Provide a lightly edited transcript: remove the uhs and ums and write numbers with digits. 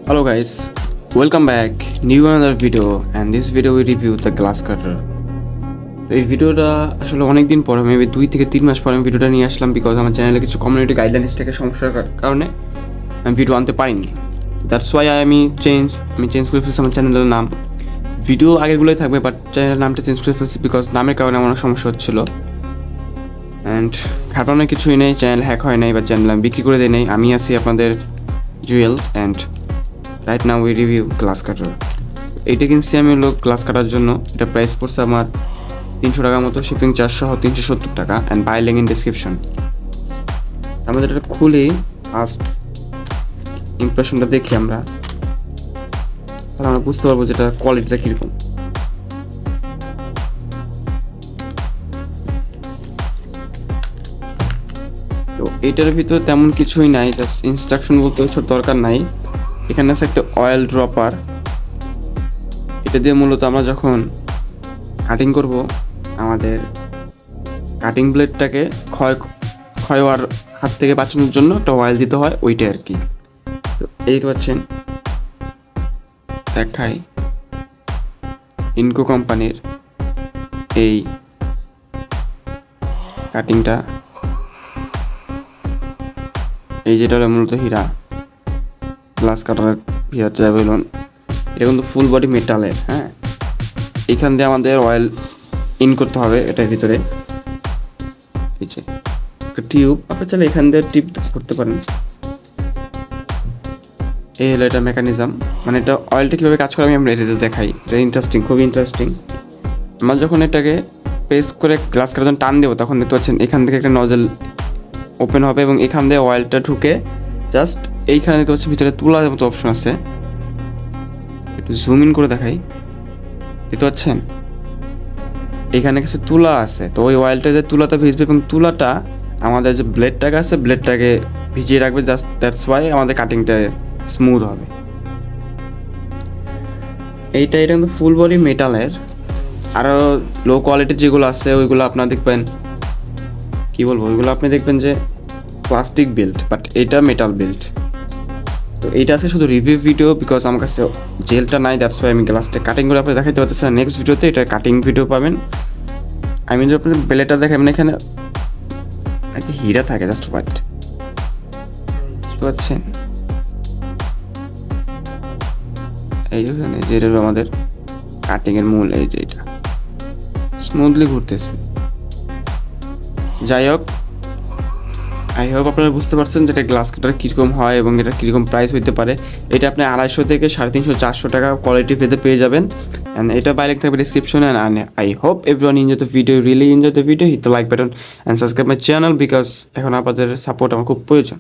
Hello guys, welcome back. New another video and this video we review the glass cutter. তো এই ভিডিওটা আসলে অনেক দিন পরে মেবি 2 থেকে 3 মাস পরে আমি ভিডিওটা নিয়ে আসলাম বিকজ আমার চ্যানেলে কিছু কমিউনিটি গাইডলাইন্স থেকে সমস্যার কারণে আমি ভিডিও আনতে পারিনি। দ্যাটস ওয়াই আমি চেঞ্জ করে ফেলছি আমার চ্যানেলের নাম। ভিডিও আগেরগুলোই থাকবে বাট চ্যানেলের নামটা চেঞ্জ করে ফেলছি বিকজ নামের কারণে আমার অনেক সমস্যা হচ্ছিলো। অ্যান্ড ঘাটানো কিছুই নেই, চ্যানেল হ্যাক হয় নাই বা চ্যানেল আমি বিক্রি করে দিই নাই। আমি আছি আপনাদের Jewel and right now we review glass cutter. এইটা কিনছি আমি হলো গ্লাস কাটার জন্য। এটা প্রাইস পড়ছে আমার 300 টাকার মতো, শিপিং চার্জ সহ 370 টাকা and buy link in description. আমাদের এটা খুলে ফার্স্ট ইমপ্রেশনটা দেখি আমরা, তাহলে আমরা বুঝতে পারবো যেটা কোয়ালিটিটা কীরকম। তো এইটার ভিতরে তেমন কিছুই নাই, জাস্ট ইনস্ট্রাকশন বলতে ওইসব দরকার নাই। এখানে আছে একটা অয়েল ড্রপার, এটা দিয়ে মূলত আমরা যখন কাটিং করব আমাদের কাটিং ব্লেডটাকে ক্ষয় হওয়ার হাত থেকে বাঁচানোর জন্য একটা অয়েল দিতে হয়, ওইটাই আর কি। তো এই তো পাচ্ছেন দেখাই ইনকো কোম্পানির এই কাটিংটা, এই যেটা হলো মূলত হীরা গ্লাস কাটার হীরা ট্রাভেলন। এটা কিন্তু ফুল বডি মেটালের। হ্যাঁ, এইখান দিয়ে আমাদের অয়েল ইন করতে হবে এটার ভিতরে। এই যে টিউব, আপনি চাইলে এখান দিয়ে টিপ করতে পারেন। এই হলো এটা মেকানিজম, মানে এটা অয়েলটা কীভাবে কাজ করে আমি আমরা এটাতে দেখাই। এটা ইন্টারেস্টিং, খুবই ইন্টারেস্টিং। আমরা যখন এটাকে পেস্ট করে গ্লাস কাটার জন্য টান দেবো তখন দেখতে পাচ্ছেন এখান থেকে একটা নজেল ওপেন হবে এবং এখান দিয়ে অয়েলটা ঢুকে জাস্ট এইখানে দেখতে পাচ্ছি ভিতরে তুলার মতো অপশন আছে। একটু জুম ইন করে দেখাই, দেখতে পাচ্ছেন এখানে কিছু তুলা আছে। তো ওই অয়েলটা যে তুলাটা ভিজবে এবং তুলাটা আমাদের যে ব্লেডটাকে আছে ব্লেডটাকে ভিজিয়ে রাখবে, জাস্ট দ্যাটস ওয়াই আমাদের কাটিংটা স্মুথ হবে। এটা কিন্তু ফুল বডি মেটালের। আরও লো কোয়ালিটির যেগুলো আছে ওইগুলো আপনারা দেখবেন, কী বলবো, ওইগুলো আপনি দেখবেন যে প্লাস্টিক বিল্ড, বাট এটা মেটাল বিল্ড। তো এইটা আছে শুধু রিভিউ ভিডিও বিকজ আমার কাছে জেলটা নাই, দ্যাটস ওয়াই আমি গ্লাসটা কাটিং করে আপনি দেখাইতে পারতেছি না। নেক্সট ভিডিওতে এটা কাটিং ভিডিও পাবেন। আমি যদি আপনাদের ব্লেডটা দেখাই, মানে এখানে নাকি হীরা থাকে জাস্ট হোয়াইট, বুঝতে পারছেন? এই ওখানে যেটা আমাদের কাটিংয়ের মূল, এই যে এটা স্মুথলি ঘুরতেছে। যাই হোক, আই হোপ আপনারা বুঝতে পারছেন যে এটা গ্লাস কাটার কীরকম হয় এবং এটা কীরকম প্রাইস হইতে পারে। এটা আপনি 250 থেকে 350-400 টাকা কোয়ালিটি পেতে পেয়ে যাবেন। অ্যান্ড এটা বাইরে থাকবে ডিসক্রিপশনে। And I hope everyone enjoy the video, really enjoy the video, hit the like button and subscribe my channel because এখন আপনাদের সাপোর্ট আমার খুব প্রয়োজন।